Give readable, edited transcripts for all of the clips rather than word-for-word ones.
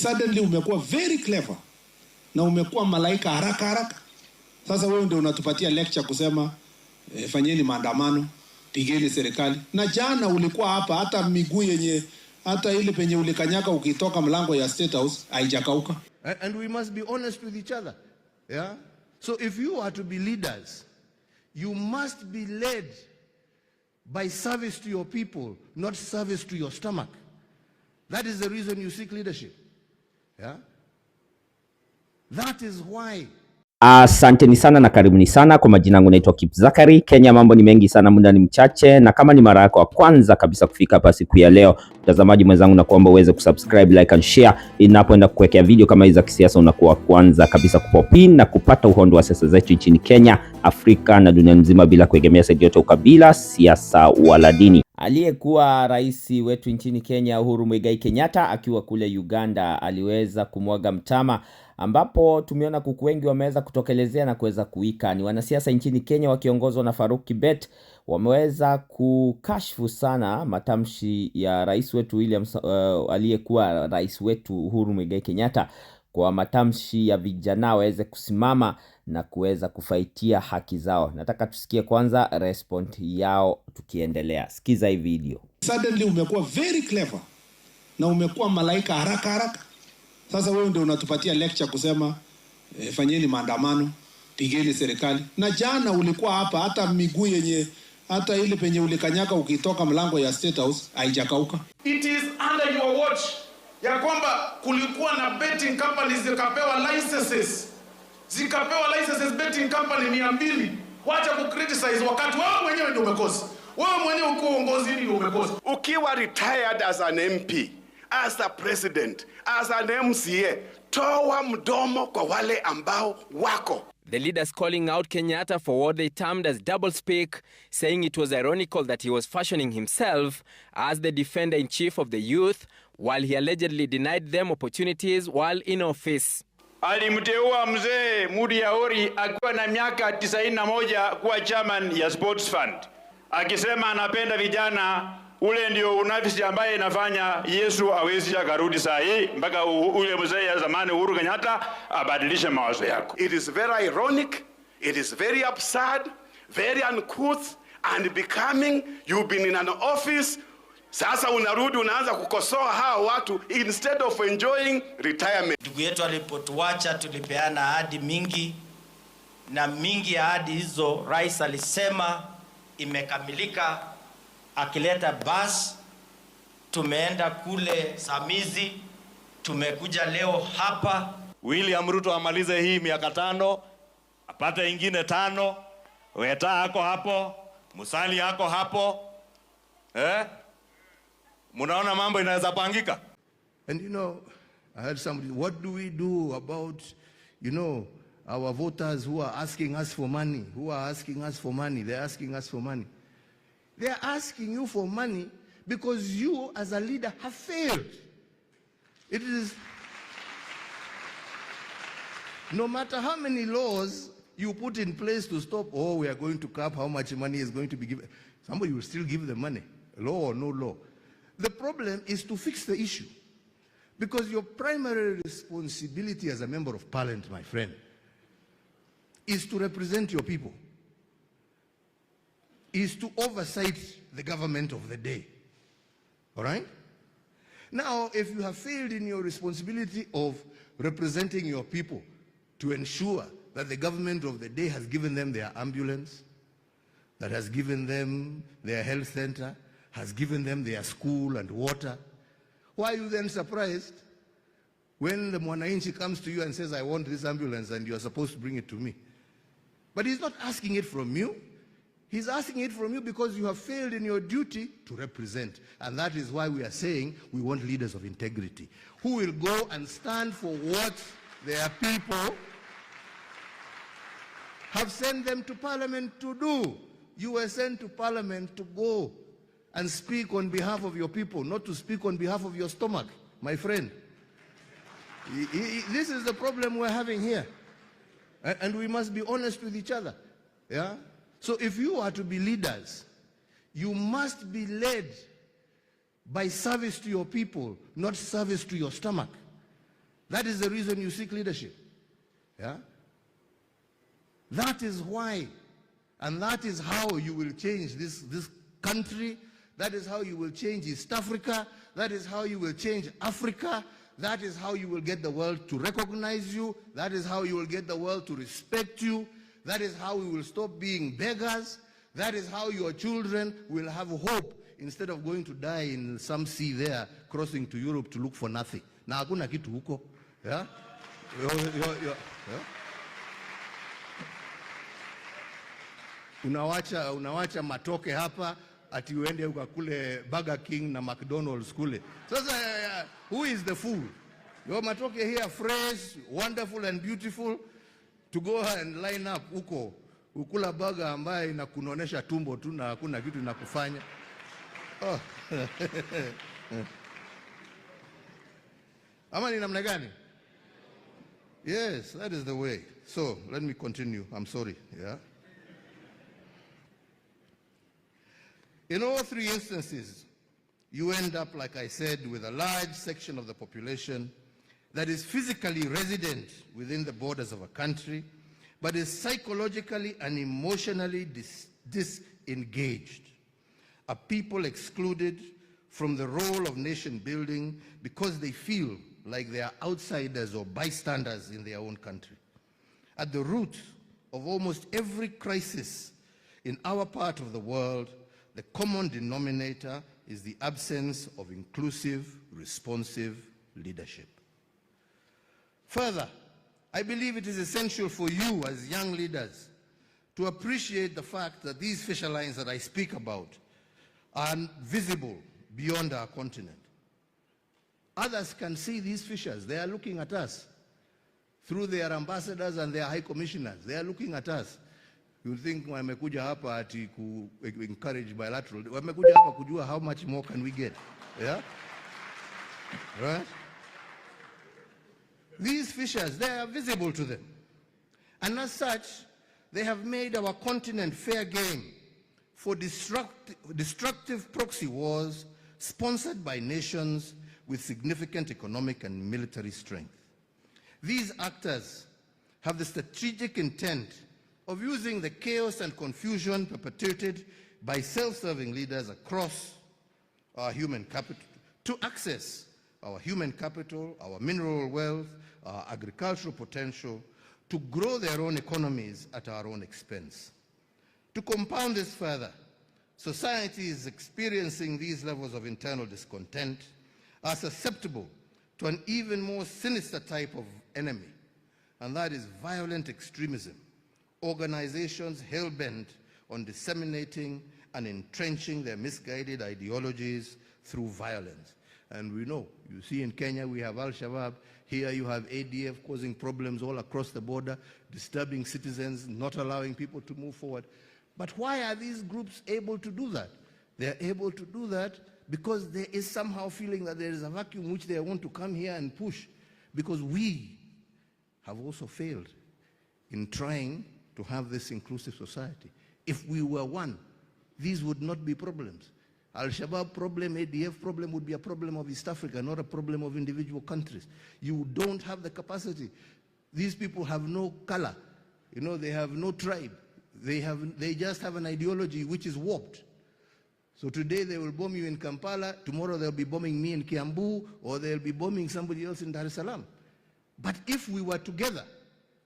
Suddenly umekuwa very clever na umekuwa malaika haraka. Sasa wewe ndio unatupatia lecture kusema fanyeni maandamano, pigeni serikali. Na jana ulikuwa hapa, hata miguu yenye hata ile penye ulikanyaka ukitoka mlango ya State House haijakauka. And we must be honest with each other. Yeah? So if you are to be leaders, you must be led by service to your people, not service to your stomach. That is the reason you seek leadership. Yeah? That is why. Asanteni sana na karibuni sana. Kwa majina yangu naitwa Kip Zakari. Kenya, mambo ni mengi sana, muda ni mchache, na kama ni mara yako ya kwanza kabisa kufika hapa siku ya leo, mtazamaji mwenzangu, na kuomba uweze kusubscribe, like and share. Inapoenda kuwekea video kama hizi za kisiasa, unakuwa kwanza kabisa kupopin na kupata uhondo wa siasa zetu nchini Kenya, Afrika na dunia nzima, bila kuegemea side yote, ukabila, siasa wala dini. Aliyekuwa rais wetu nchini Kenya, Uhuru Kenyatta, akiwa kule Uganda, aliweza kumwaga mtama, ambapo tumeona kuku wengi wameweza kutokelezea na kuweza kuika. Ni wanasiasa nchini Kenya wakiongozwa na Farouk Kibet wameweza kukashfu sana matamshi ya rais wetu aliyekuwa rais wetu Uhuru Kenyatta, kwa matamshi ya vijana waweze kusimama na kuweza kufaitia haki zao. Nataka tusikie kwanza response yao tukiendelea. Sikiza hii video. Suddenly umekuwa very clever na umekuwa malaika haraka. Sasa wewe ndio unatupatia lecture kusema fanyeni maandamano, pigeni serikali. Na jana ulikuwa hapa, hata miguu yenye hata ile penye ulikanyaka ukitoka mlango ya State House haijakauka. It is under your watch ya kwamba kulikuwa na betting companies zikapewa licenses betting company 200. Wacha ku criticize wakati wewe mwenyewe ndio umekosa. Wewe mwenyewe uko uongozi ndio umekosa. Ukiwa retired as an MP, as a president, as an MCA, toa mdomo kwa wale ambao wako. The leaders calling out Kenyatta for what they termed as doublespeak, saying it was ironical that he was fashioning himself as the defender-in-chief of the youth, while he allegedly denied them opportunities while in office. Alimteua mzee Mudi Yaori akiwa na miaka 91 kuwa chairman ya Sports Fund, akisema anapenda vijana. Ule ndio unafisi ambaye inafanya Yesu hawezi akarudi saa hii mpaka ule mzee ya zamani Uhuru Kenyatta abadilishe mawazo yako. It is very ironic, it is very absurd, very uncouth and becoming. You've been in an office, sasa unarudi unaanza kukosoa hao watu instead of enjoying retirement. Ndugu yetu alipotuacha tulipeana ahadi mingi, na mingi ya ahadi hizo rais alisema imekamilika. Akileta bus, tumeenda kule Samizi, tumekuja leo hapa. William Ruto amalize hii miaka 5, apate ingine 5. Weta hako hapo, Musali hako hapo. Munaona mambo inaweza pangika. And you know, I heard somebody, what do we do about, our voters who are asking us for money, They're asking us for money. They are asking you for money because you as a leader have failed. It is, no matter how many laws you put in place to stop, we are going to cap how much money is going to be given. Somebody will still give the money, law or no law. The problem is to fix the issue. Because your primary responsibility as a member of parliament, my friend, is to represent your people, is to oversight the government of the day. All right? Now, if you have failed in your responsibility of representing your people to ensure that the government of the day has given them their ambulance, that has given them their health center, has given them their school and water, why are you then surprised when the Mwananchi comes to you and says, I want this ambulance and you are supposed to bring it to me? But he's not asking it from you. He's asking it from you because you have failed in your duty to represent. And that is why we are saying we want leaders of integrity who will go and stand for what their people have sent them to parliament to do. You were sent to parliament to go and speak on behalf of your people, not to speak on behalf of your stomach, my friend. This is the problem we're having here. And we must be honest with each other. Yeah? So if you are to be leaders, you must be led by service to your people, not service to your stomach. That is the reason you seek leadership. Yeah? That is why. And that is how you will change this country. That is how you will change East Africa. That is how you will change Africa. That is how you will get the world to recognize you. That is how you will get the world to respect you. That is how we will stop being beggars. That is how your children will have hope instead of going to die in some sea there, crossing to Europe to look for nothing. Na hakuna kitu huko. Yeah? Yeah? Unawacha matoke hapa ati uende ukakule Burger King na McDonald's kule. Sasa who is the fool? Your matoke here fresh, wonderful and beautiful, to go and line up huko ukula burger ambaye inakunonesha tumbo tu na hakuna kitu inakufanya. Oh. Ama ni namna gani? Yes, that is the way. So, let me continue. I'm sorry. Yeah. In all three instances, you end up, like I said, with a large section of the population that is physically resident within the borders of a country, but is psychologically and emotionally disengaged. A people excluded from the role of nation building because they feel like they are outsiders or bystanders in their own country. At the root of almost every crisis in our part of the world, the common denominator is the absence of inclusive, responsive leadership. Further, I believe it is essential for you as young leaders to appreciate the fact that these fissure lines that I speak about are visible beyond our continent. Others can see these fissures. They are looking at us through their ambassadors and their high commissioners. They are looking at us. You think wamekuja hapa ati ku encourage bilateral. Wamekuja hapa kujua how much more can we get. Yeah? Right? These fissures, they are visible to them. And as such, they have made our continent fair game for destructive proxy wars sponsored by nations with significant economic and military strength. These actors have the strategic intent of using the chaos and confusion perpetrated by self-serving leaders across our human capital to access our human capital, our mineral wealth, our agricultural potential, to grow their own economies at our own expense. To compound this further, society is experiencing these levels of internal discontent, are susceptible to an even more sinister type of enemy, and that is violent extremism. Organizations hell-bent on disseminating and entrenching their misguided ideologies through violence. And we know, you see in Kenya we have Al-Shabaab, here you have ADF causing problems all across the border, disturbing citizens, not allowing people to move forward. But why are these groups able to do that? They're able to do that because there is somehow feeling that there is a vacuum which they want to come here and push, because we have also failed in trying to have this inclusive society. If we were one, these would not be problems. Al-Shabaab problem, ADF problem would be a problem of East Africa, not a problem of individual countries. You don't have the capacity. These people have no color. You know, they have no tribe. They just have an ideology which is warped. So today they will bomb you in Kampala, tomorrow they'll be bombing me in Kiambu, or they'll be bombing somebody else in Dar es Salaam. But if we were together,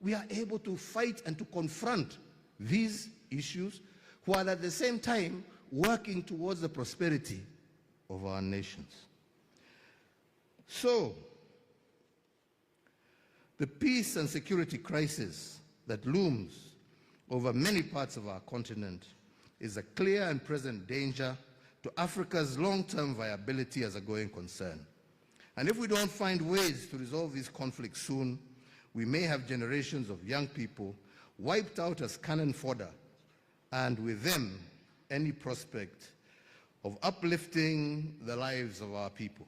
we are able to fight and to confront these issues, while at the same time working towards the prosperity of our nations. So, the peace and security crisis that looms over many parts of our continent is a clear and present danger to Africa's long-term viability as a going concern. And if we don't find ways to resolve these conflicts soon, we may have generations of young people wiped out as cannon fodder, and with them, any prospect of uplifting the lives of our people.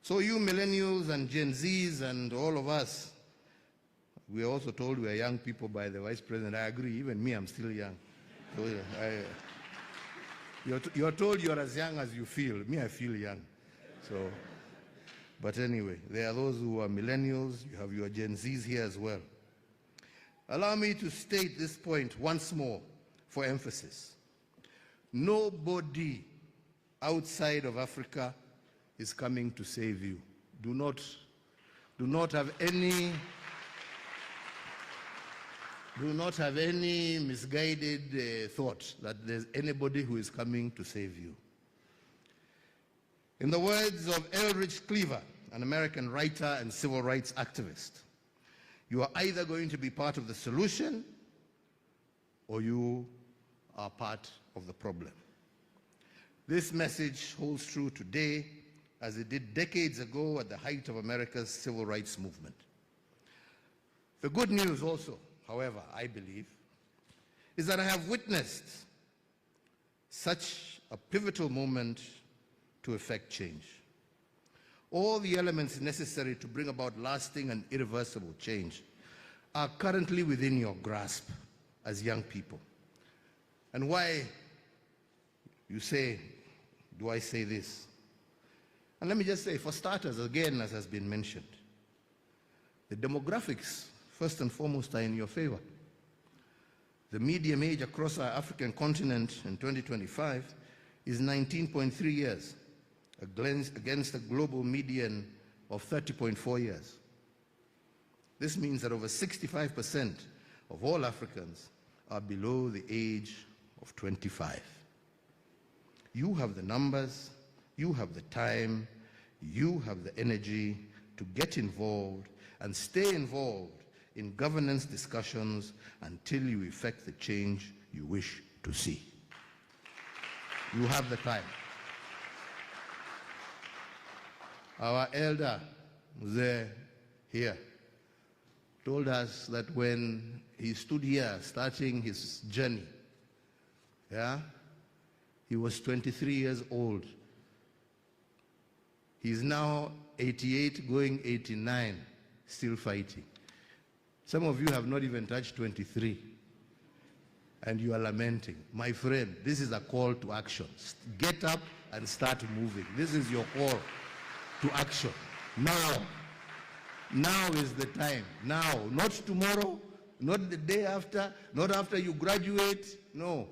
So you millennials and Gen Zs and all of us, we are also told we are young people by the Vice President. I agree, even me, I'm still young. So you're told you're as young as you feel. Me, I feel young. So But anyway, there are those who are millennials. You have your Gen Zs here as well. Allow me to state this point once more for emphasis. Nobody outside of Africa is coming to save you. Do not have any misguided thought that there's anybody who is coming to save you. In the words of Elridge Cleaver, an American writer and civil rights activist, you are either going to be part of the solution or you are part of the problem. This message holds true today as it did decades ago at the height of America's civil rights movement. The good news also, however, I believe, is that I have witnessed such a pivotal moment to effect change. All the elements necessary to bring about lasting and irreversible change are currently within your grasp as young people. And why, you say, do I say this? And let me just say, for starters, again, as has been mentioned, the demographics, first and foremost, are in your favor. The median age across our African continent in 2025 is 19.3 years, against a global median of 30.4 years. This means that over 65% of all Africans are below the age of 25. You have the numbers, you have the time, you have the energy to get involved and stay involved in governance discussions until you effect the change you wish to see. You have the time. Our elder, Mzee here, told us that when he stood here starting his journey, he was 23 years old. He's now 88, going 89, still fighting. Some of you have not even touched 23, and you are lamenting. My friend, this is a call to action. Get up and start moving. This is your call to action. Now. Now is the time. Now, not tomorrow, not the day after, not after you graduate. No,